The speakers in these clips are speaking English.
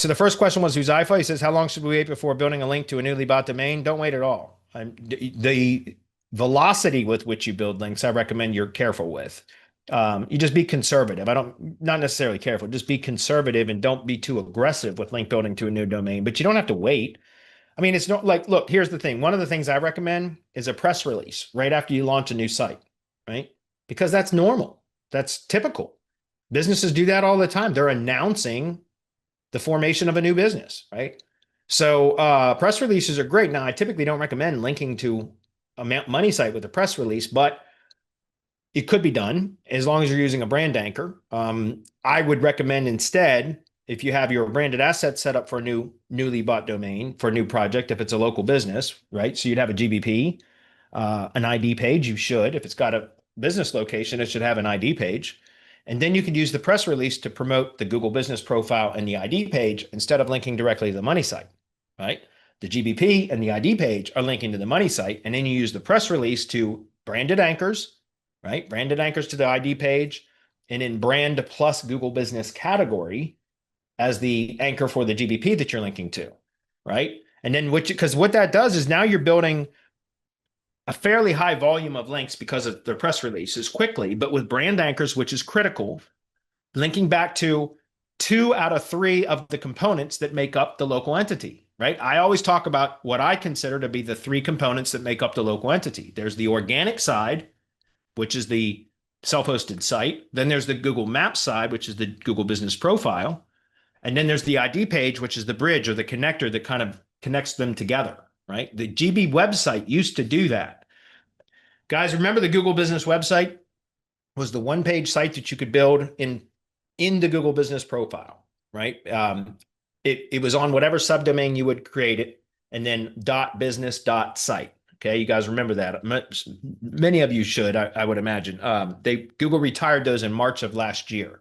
So the first question was Huzaifa. He says, how long should we wait before building a link to a newly bought domain? Don't wait at all. The velocity with which you build links, I recommend you're careful with. You just be conservative. Not necessarily careful, just be conservative and don't be too aggressive with link building to a new domain, but you don't have to wait. I mean, it's not like, look, here's the thing. One of the things I recommend is a press release right after you launch a new site, right? Because that's normal. That's typical. Businesses do that all the time. They're announcing the formation of a new business, right? So press releases are great. Now, I typically don't recommend linking to a money site with a press release, but it could be done as long as you're using a brand anchor. I would recommend instead, if you have your branded asset set up for a newly bought domain for a new project, if it's a local business, right? So you'd have a GBP, an ID page. You should, if it's got a business location, it should have an ID page. And then you could use the press release to promote the Google business profile and the ID page instead of linking directly to the money site, right? The GBP and the ID page are linking to the money site. And then you use the press release to branded anchors, right? Branded anchors to the ID page, and in brand plus Google business category as the anchor for the GBP that you're linking to, right? And then because what that does is now you're building a fairly high volume of links because of the press releases quickly, but with brand anchors, which is critical, linking back to 2 out of 3 of the components that make up the local entity, right? I always talk about what I consider to be the 3 components that make up the local entity. There's the organic side, which is the self-hosted site. Then there's the Google Maps side, which is the Google business profile. And then there's the ID page, which is the bridge or the connector that kind of connects them together, right? The GB website used to do that. Guys, remember the Google business website was the one-page site that you could build in the Google business profile, right? It was on whatever subdomain you would create it, and then .business.site. Okay, you guys remember that. Many of you should, I would imagine. Google retired those in March of last year.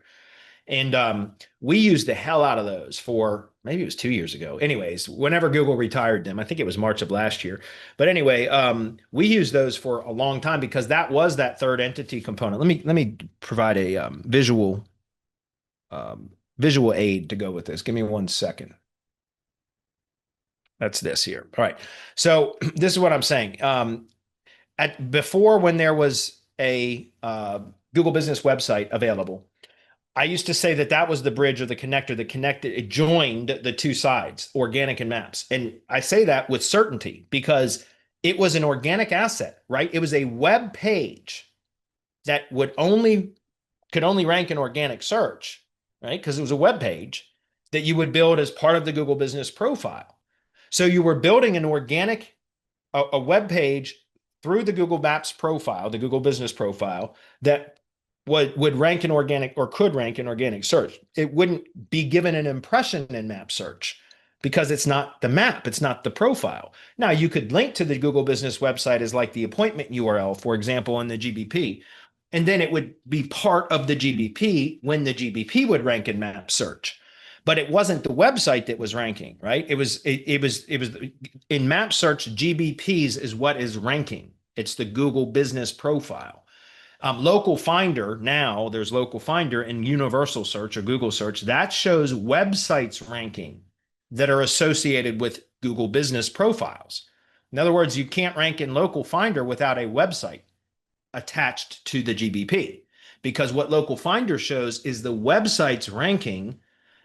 And we used the hell out of those for, maybe it was 2 years ago. Anyways, whenever Google retired them, I think it was March of last year. But anyway, we used those for a long time because that was that third entity component. Let me provide a visual aid to go with this. Give me 1 second. That's this here. All right. So this is what I'm saying. Before, when there was a Google business website available, I used to say that that was the bridge or the connector that connected, it joined the 2 sides, organic and maps. And I say that with certainty because it was an organic asset, right? It was a web page that could only rank in organic search, right? Because it was a web page that you would build as part of the Google business profile. So you were building an organic, a web page through the Google Maps profile, the Google business profile, that would rank in organic or could rank in organic search. It wouldn't be given an impression in map search because it's not the map, it's not the profile. Now, you could link to the Google business website as like the appointment URL, for example, in the GBP, and then it would be part of the GBP when the GBP would rank in map search. But it wasn't the website that was ranking, right? It was in map search, GBPs is what is ranking. It's the Google business profile. Local Finder, now there's Local Finder in Universal Search or Google Search. That shows websites ranking that are associated with Google business profiles. In other words, you can't rank in Local Finder without a website attached to the GBP, because what Local Finder shows is the websites ranking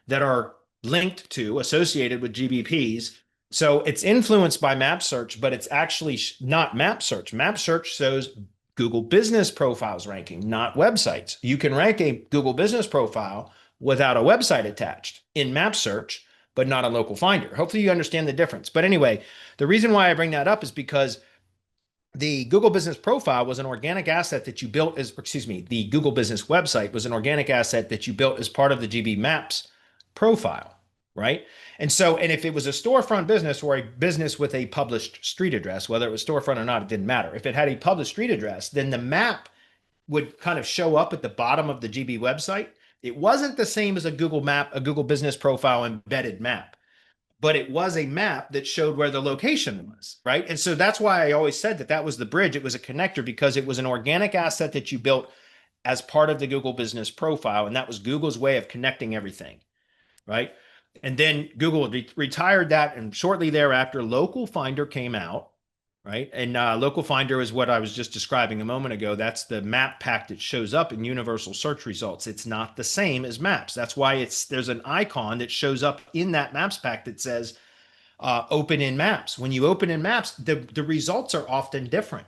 that are linked to, associated with GBPs. So it's influenced by map search, but it's actually not map search. Map search shows Google business profiles ranking, not websites. You can rank a Google business profile without a website attached in map search, but not a Local Finder. Hopefully you understand the difference. But anyway, the reason why I bring that up is because the Google business profile was an organic asset that you built the Google business website was an organic asset that you built as part of the GB Maps profile, right? And if it was a storefront business or a business with a published street address, whether it was storefront or not, it didn't matter. If it had a published street address, then the map would kind of show up at the bottom of the GB website. It wasn't the same as a Google map, a Google business profile embedded map, but it was a map that showed where the location was, right? And so that's why I always said that that was the bridge. It was a connector because it was an organic asset that you built as part of the Google business profile. And that was Google's way of connecting everything, right? And then Google retired that, and shortly thereafter, Local Finder came out, right? And Local Finder is what I was just describing a moment ago. That's the map pack that shows up in universal search results. It's not the same as maps. That's why there's an icon that shows up in that maps pack that says open in maps. When you open in maps, the results are often different.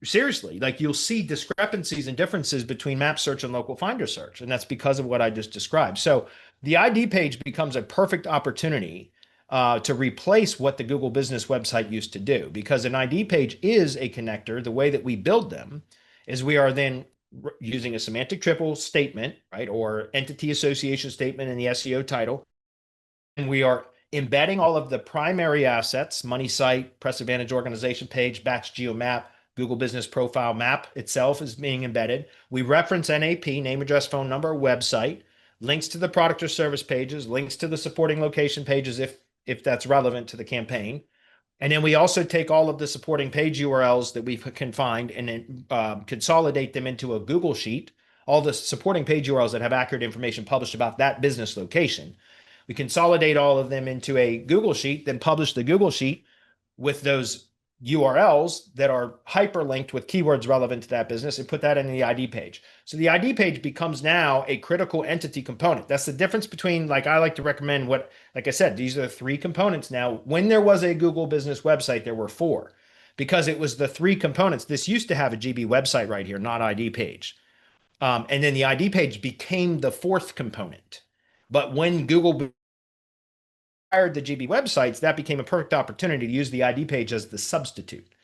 Seriously, like you'll see discrepancies and differences between map search and local finder search. And that's because of what I just described. So the ID page becomes a perfect opportunity to replace what the Google business website used to do, because an ID page is a connector. The way that we build them is we are then using a semantic triple statement, right? Or entity association statement in the SEO title. And we are embedding all of the primary assets, money site, press advantage organization page, batch geo map, Google business profile map itself is being embedded. We reference NAP, name, address, phone number, website, links to the product or service pages, links to the supporting location pages if that's relevant to the campaign. And then we also take all of the supporting page URLs that we can find and then consolidate them into a Google sheet, all the supporting page URLs that have accurate information published about that business location. We consolidate all of them into a Google sheet, then publish the Google sheet with those URLs that are hyperlinked with keywords relevant to that business and put that in the ID page. So the ID page becomes now a critical entity component. That's the difference between, like I like to recommend like I said, these are the three components now. When there was a Google business website, there were four, because it was the three components. This used to have a GB website right here, not ID page. And then the ID page became the fourth component. But when Google acquired the GB websites, that became a perfect opportunity to use the ID page as the substitute,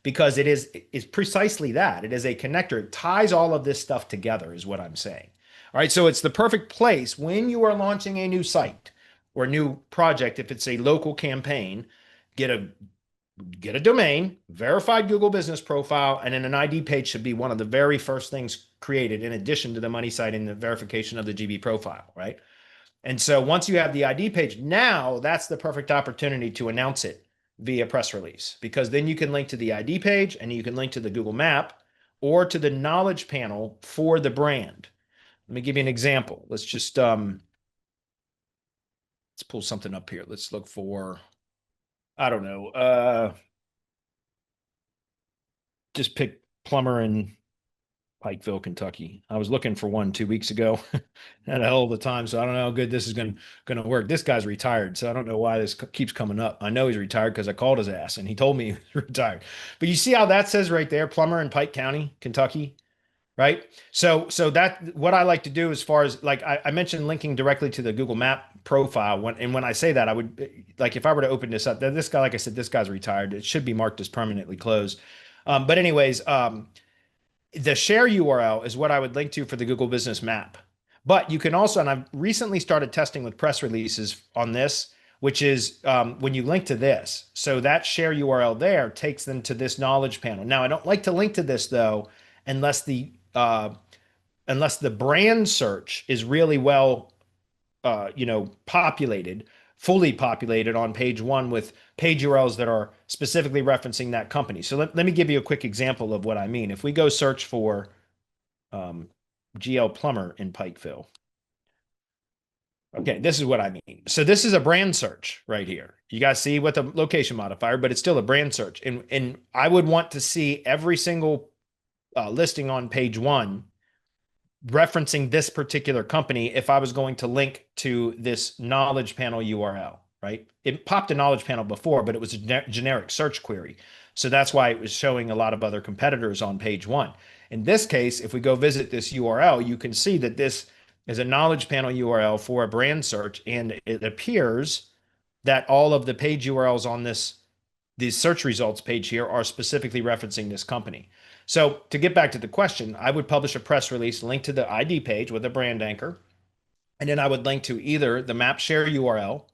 because it is precisely that. It is a connector. It ties all of this stuff together, is what I'm saying. All right, so it's the perfect place when you are launching a new site or new project. If it's a local campaign, get a domain, verified Google business profile, and then an ID page should be one of the very first things created in addition to the money site and the verification of the GB profile, right? And so once you have the ID page, now that's the perfect opportunity to announce it via press release, because then you can link to the ID page and you can link to the Google map or to the knowledge panel for the brand. Let me give you an example. Let's just let's pull something up here. Let's look for, I don't know, just pick plumber in Pikeville, Kentucky. I was looking for one 2 weeks ago. Had a hell of a time, so I don't know how good this is going to work. This guy's retired, so I don't know why this keeps coming up. I know he's retired because I called his ass and he told me he was retired. But you see how that says right there, plumber in Pike County, Kentucky, right? So that what I like to do, as far as like I mentioned, linking directly to the Google Map profile. When I say that, I would, like, if I were to open this up, this guy, like I said, this guy's retired. It should be marked as permanently closed. But anyways, the share URL is what I would link to for the Google Business Map. But you can also, and I've recently started testing with press releases on this, which is when you link to this. So that share URL there takes them to this knowledge panel. Now, I don't like to link to this though, unless the brand search is really well, populated, fully populated on page one with page URLs that are specifically referencing that company. So let me give you a quick example of what I mean. If we go search for GL Plumber in Pikeville. Okay, this is what I mean. So this is a brand search right here. You guys see with the location modifier, but it's still a brand search. And I would want to see every single listing on page one referencing this particular company if I was going to link to this knowledge panel URL, right? It popped a knowledge panel before, but it was a generic search query. So that's why it was showing a lot of other competitors on page one. In this case, if we go visit this URL, you can see that this is a knowledge panel URL for a brand search, and it appears that all of the page URLs on these search results page here are specifically referencing this company. So to get back to the question, I would publish a press release, link to the ID page with a brand anchor, and then I would link to either the map share URL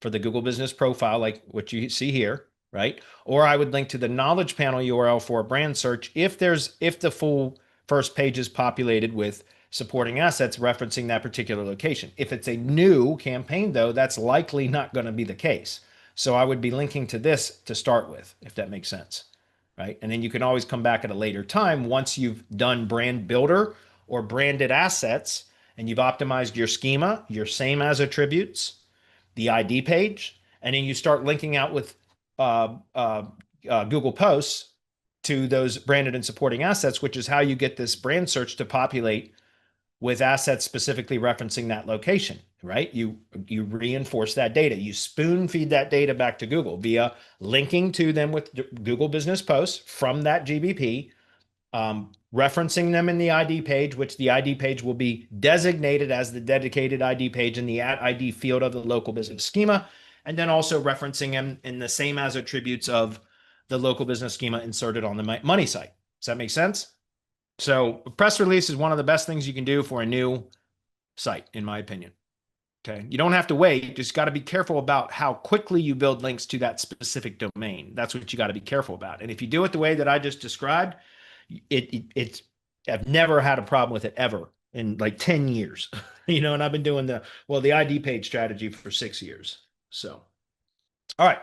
for the Google business profile, like what you see here, right? Or I would link to the knowledge panel URL for a brand search if the full first page is populated with supporting assets referencing that particular location. If it's a new campaign though, that's likely not going to be the case. So I would be linking to this to start with, if that makes sense, right? And then you can always come back at a later time once you've done brand builder or branded assets and you've optimized your schema, your same as attributes, the ID page, and then you start linking out with Google Posts to those branded and supporting assets, which is how you get this brand search to populate with assets specifically referencing that location, right? You reinforce that data. You spoon feed that data back to Google via linking to them with Google Business Posts from that GBP, referencing them in the ID page, which the ID page will be designated as the dedicated ID page in the @ID field of the local business schema, and then also referencing them in the same as attributes of the local business schema inserted on the money site. Does that make sense? So a press release is one of the best things you can do for a new site, in my opinion. Okay. You don't have to wait. You just got to be careful about how quickly you build links to that specific domain. That's what you got to be careful about. And if you do it the way that I just described, it's I've never had a problem with it ever in like 10 years. And I've been doing the ID page strategy for 6 years. So, all right.